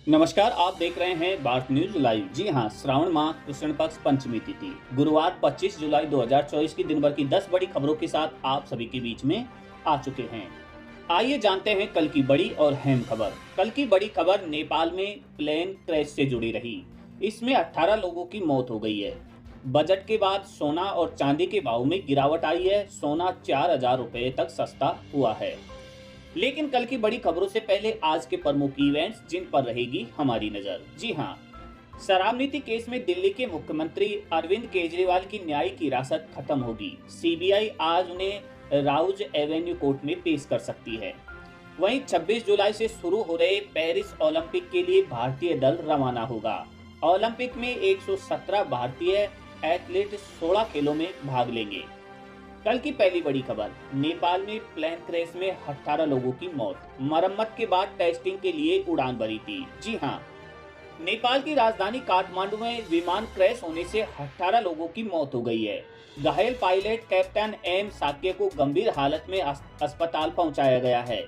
नमस्कार, आप देख रहे हैं भारत न्यूज लाइव। जी हां, श्रावण माह कृष्ण पक्ष पंचमी तिथि गुरुवार 25 जुलाई 2024 की दिन भर की 10 बड़ी खबरों के साथ आप सभी के बीच में आ चुके हैं। आइए जानते हैं कल की बड़ी और अहम खबर। कल की बड़ी खबर नेपाल में प्लेन क्रैश से जुड़ी रही। इसमें 18 लोगों की मौत हो गई है। बजट के बाद सोना और चांदी के भाव में गिरावट आई है। सोना 4,000 रुपए तक सस्ता हुआ है। लेकिन कल की बड़ी खबरों से पहले आज के प्रमुख इवेंट्स जिन पर रहेगी हमारी नजर। जी हां, शराब नीति केस में दिल्ली के मुख्यमंत्री अरविंद केजरीवाल की न्यायिक हिरासत खत्म होगी। सीबीआई आज उन्हें राउज एवेन्यू कोर्ट में पेश कर सकती है। वहीं 26 जुलाई से शुरू हो रहे पेरिस ओलंपिक के लिए भारतीय दल रवाना होगा। ओलंपिक में 117 भारतीय एथलीट 16 खेलों में भाग लेंगे। कल की पहली बड़ी खबर, नेपाल में प्लेन क्रैश में 18 लोगों की मौत। मरम्मत के बाद टेस्टिंग के लिए उड़ान भरी थी। जी हां, नेपाल की राजधानी काठमांडू में विमान क्रैश होने से 18 लोगों की मौत हो गई है। घायल पायलट कैप्टन एम साक्य को गंभीर हालत में अस्पताल पहुंचाया गया है।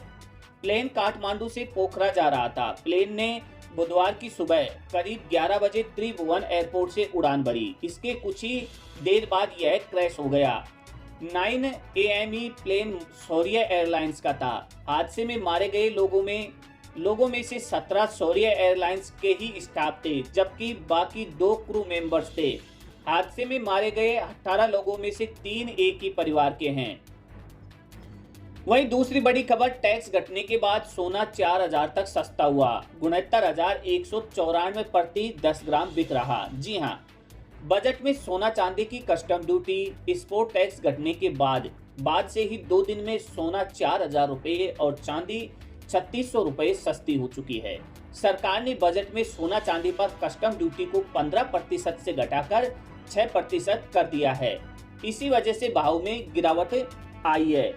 प्लेन काठमांडू से पोखरा जा रहा था। प्लेन ने बुधवार की सुबह करीब 11 बजे त्रिभुवन एयरपोर्ट से उड़ान भरी। इसके कुछ ही देर बाद यह क्रैश हो गया। 9 AME प्लेन शौर्य एयरलाइंस का था। हादसे में मारे गए लोगों में से 17 शौर्य एयरलाइंस के ही स्टाफ थे, जबकि बाकी 2 क्रू मेंबर्स थे। हादसे में मारे गए 18 लोगों में से 3 एक ही परिवार के हैं। वहीं दूसरी बड़ी खबर, टैक्स घटने के बाद सोना 4,000 तक सस्ता हुआ। 69,194 प्रति 10 ग्राम बिक रहा। जी हां, बजट में सोना चांदी की कस्टम ड्यूटी स्पोर्ट टैक्स घटने के बाद से ही 2 दिन में सोना 4,000 रुपये और चांदी 3,600 रुपये सस्ती हो चुकी है। सरकार ने बजट में सोना चांदी पर कस्टम ड्यूटी को 15% से घटाकर 6% कर दिया है। इसी वजह से भाव में गिरावट आई है।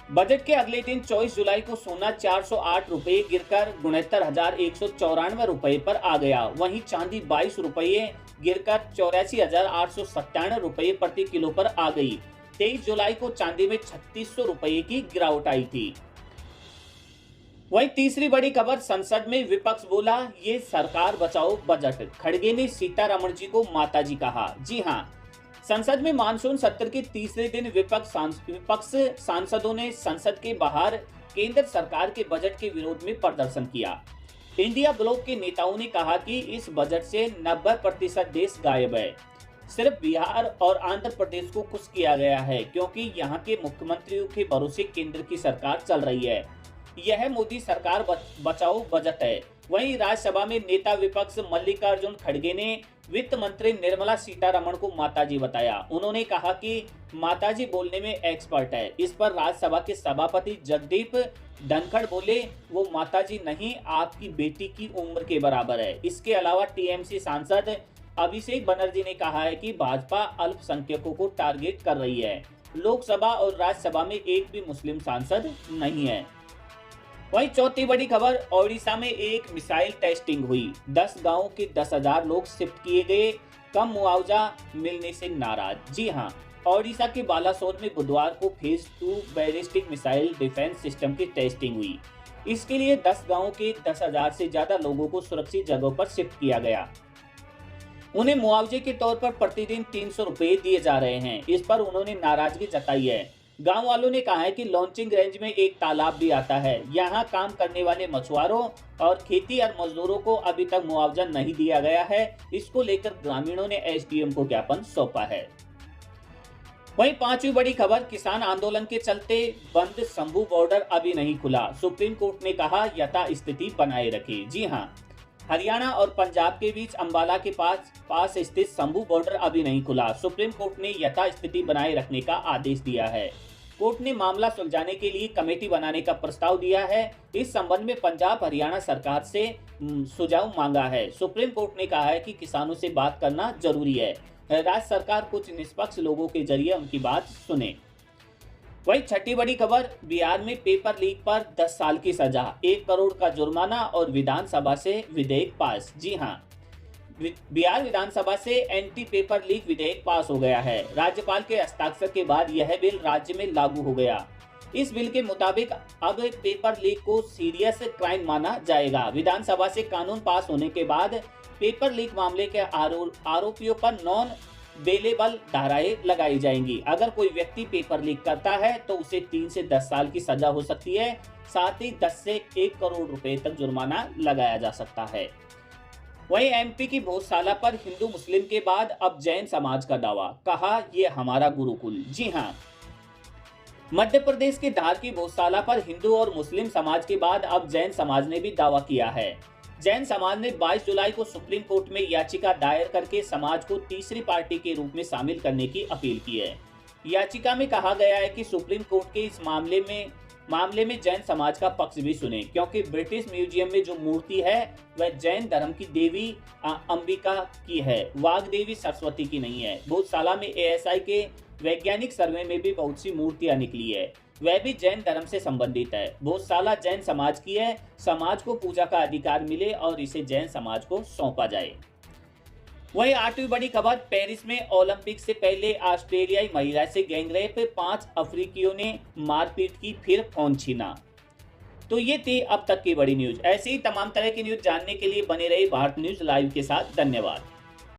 बजट के अगले दिन 24 जुलाई को सोना 408 रुपये गिरकर 69,194 रुपये पर आ गया। वहीं चांदी 22 रुपये गिरकर 84,897 रुपये प्रति किलो पर आ गई। 23 जुलाई को चांदी में 3,600 रुपये की गिरावट आई थी। वहीं तीसरी बड़ी खबर, संसद में विपक्ष बोला, ये सरकार बचाओ बजट। खड़गे ने सीतारमण जी को माताजी कहा। जी हां, संसद में मानसून सत्र के तीसरे दिन विपक्ष सांसदों ने संसद के बाहर केंद्र सरकार के बजट के विरोध में प्रदर्शन किया। इंडिया ब्लॉक के नेताओं ने कहा कि इस बजट से 90% देश गायब है। सिर्फ बिहार और आंध्र प्रदेश को खुश किया गया है, क्योंकि यहाँ के मुख्यमंत्रियों के भरोसे केंद्र की सरकार चल रही है। यह मोदी सरकार बचाओ बजट है। वहीं राज्यसभा में नेता विपक्ष मल्लिकार्जुन खड़गे ने वित्त मंत्री निर्मला सीतारमण को माताजी बताया। उन्होंने कहा कि माताजी बोलने में एक्सपर्ट है। इस पर राज्यसभा के सभापति जगदीप धनखड़ बोले, वो माताजी नहीं, आपकी बेटी की उम्र के बराबर है। इसके अलावा टीएमसी सांसद अभिषेक बनर्जी ने कहा है कि भाजपा अल्पसंख्यकों को टारगेट कर रही है। लोकसभा और राज्यसभा में एक भी मुस्लिम सांसद नहीं है। वहीं चौथी बड़ी खबर, ओडिशा में एक मिसाइल टेस्टिंग हुई। 10 गांवों के 10,000 लोग शिफ्ट किए गए। कम मुआवजा मिलने से नाराज। जी हां, ओडिशा के बालासोर में बुधवार को phase 2 ballistic missile defence system की टेस्टिंग हुई। इसके लिए 10 गांवों के 10,000 से ज्यादा लोगों को सुरक्षित जगहों पर शिफ्ट किया गया। उन्हें मुआवजे के तौर पर प्रतिदिन 300 रुपये दिए जा रहे हैं। इस पर उन्होंने नाराजगी जताई है। गांव वालों ने कहा है कि लॉन्चिंग रेंज में एक तालाब भी आता है। यहां काम करने वाले मछुआरों और खेती और मजदूरों को अभी तक मुआवजा नहीं दिया गया है। इसको लेकर ग्रामीणों ने एसडीएम को ज्ञापन सौंपा है। वहीं पांचवी बड़ी खबर, किसान आंदोलन के चलते बंद शंभू बॉर्डर अभी नहीं खुला। सुप्रीम कोर्ट ने कहा, यथास्थिति बनाए रखे। जी हां, हरियाणा और पंजाब के बीच अंबाला के पास स्थित शंभू बॉर्डर अभी नहीं खुला। सुप्रीम कोर्ट ने यथास्थिति बनाए रखने का आदेश दिया है। कोर्ट ने मामला सुलझाने के लिए कमेटी बनाने का प्रस्ताव दिया है। इस संबंध में पंजाब हरियाणा सरकार से सुझाव मांगा है। सुप्रीम कोर्ट ने कहा है कि किसानों से बात करना जरूरी है। राज्य सरकार कुछ निष्पक्ष लोगों के जरिए उनकी बात सुने। वहीं छठी बड़ी खबर, बिहार में पेपर लीक पर 10 साल की सजा, 1 करोड़ का जुर्माना और विधानसभा से विधेयक पास। जी हां, बिहार विधानसभा से एंटी पेपर लीक विधेयक पास हो गया है। राज्यपाल के हस्ताक्षर के बाद यह बिल राज्य में लागू हो गया। इस बिल के मुताबिक अब पेपर लीक को सीरियस क्राइम माना जाएगा। विधानसभा से कानून पास होने के बाद पेपर लीक मामले के आरोपियों पर नॉन बेलेबल धाराएं लगाई जाएंगी। अगर कोई व्यक्ति पेपर लीक करता है तो उसे 3 से 10 साल की सजा हो सकती है। साथ ही 10 से 1 करोड़ रुपए तक जुर्माना लगाया जा सकता है। वहीं एमपी की भोजशाला पर हिंदू मुस्लिम के बाद अब जैन समाज का दावा, कहा ये हमारा गुरुकुल। जी हां, मध्य प्रदेश के धार की भोजशाला पर हिंदू और मुस्लिम समाज के बाद अब जैन समाज ने भी दावा किया है। जैन समाज ने 22 जुलाई को सुप्रीम कोर्ट में याचिका दायर करके समाज को तीसरी पार्टी के रूप में शामिल करने की अपील की है। याचिका में कहा गया है कि सुप्रीम कोर्ट के इस मामले में जैन समाज का पक्ष भी सुने, क्योंकि ब्रिटिश म्यूजियम में जो मूर्ति है वह जैन धर्म की देवी अंबिका की है, वाग्देवी सरस्वती की नहीं है। भोजशाला में एएसआई के वैज्ञानिक सर्वे में भी बहुत सी मूर्तियां निकली है, वह भी जैन धर्म से संबंधित है। भोजशाला जैन समाज की है, समाज को पूजा का अधिकार मिले और इसे जैन समाज को सौंपा जाए। वहीं 8वीं बड़ी खबर, पेरिस में ओलंपिक से पहले ऑस्ट्रेलियाई महिला से गैंगरेप, 5 अफ्रीकियों ने मारपीट की, फिर फोन छीना। तो ये थी अब तक की बड़ी न्यूज। ऐसे ही तमाम तरह की न्यूज जानने के लिए बने रहे भारत न्यूज लाइव के साथ। धन्यवाद।